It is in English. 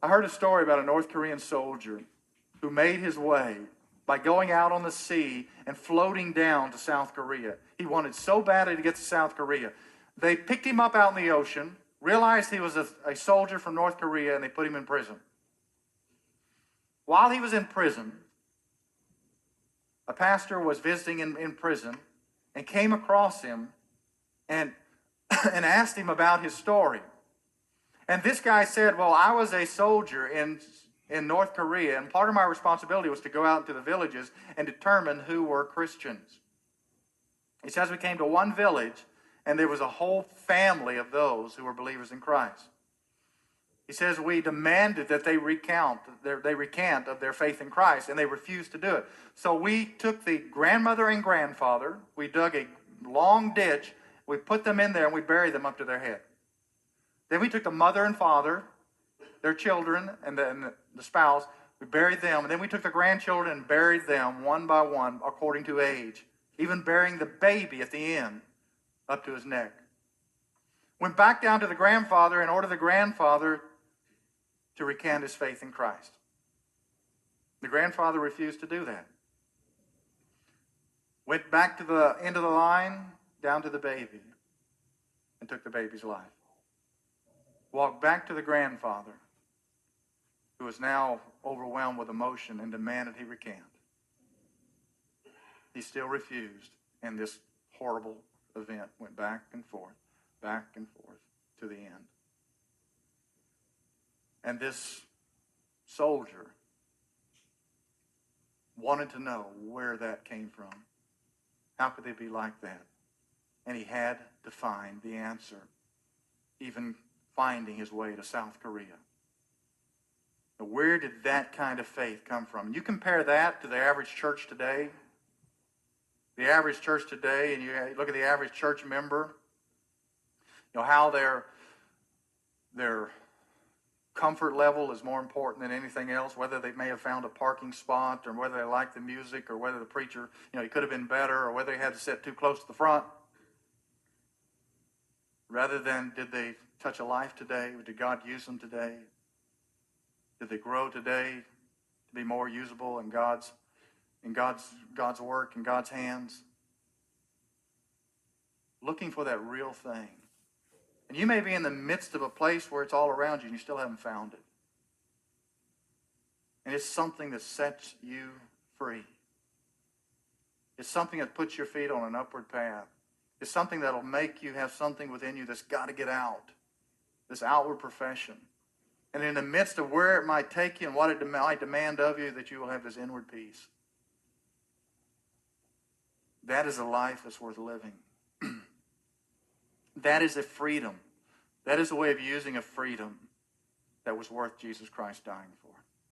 I heard a story about a North Korean soldier who made his way by going out on the sea and floating down to South Korea. He wanted so badly to get to South Korea. They picked him up out in the ocean, realized he was a soldier from North Korea, and they put him in prison. While he was in prison, a pastor was visiting in prison and came across him and asked him about his story. And this guy said, well, I was a soldier in North Korea, and part of my responsibility was to go out into the villages and determine who were Christians. He says we came to one village, and there was a whole family of those who were believers in Christ. He says we demanded that they recant of their faith in Christ, and they refused to do it. So we took the grandmother and grandfather, we dug a long ditch, we put them in there, and we buried them up to their head. Then we took the mother and father, their children, and the spouse, we buried them, and then we took the grandchildren and buried them one by one according to age, even burying the baby at the end up to his neck. Went back down to the grandfather and ordered the grandfather to recant his faith in Christ. The grandfather refused to do that. Went back to the end of the line, down to the baby, and took the baby's life. Walked back to the grandfather, who was now overwhelmed with emotion and demanded he recant. He still refused, and this horrible event went back and forth to the end. And this soldier wanted to know where that came from. How could they be like that? And he had to find the answer, even finding his way to South Korea. Now, where did that kind of faith come from? You compare that to the average church today. The average church today, and you look at the average church member, you know, how their comfort level is more important than anything else, whether they may have found a parking spot, or whether they like the music, or whether the preacher, he could have been better, or whether he had to sit too close to the front. Rather than, did they touch a life today? Did God use them today? Did they grow today to be more usable in God's work, in God's hands? Looking for that real thing. And you may be in the midst of a place where it's all around you and you still haven't found it. And it's something that sets you free. It's something that puts your feet on an upward path. It's something that'll make you have something within you that's got to get out. This outward profession. And in the midst of where it might take you and what it might demand of you, that you will have this inward peace. That is a life that's worth living. That is a freedom. That is a way of using a freedom that was worth Jesus Christ dying for.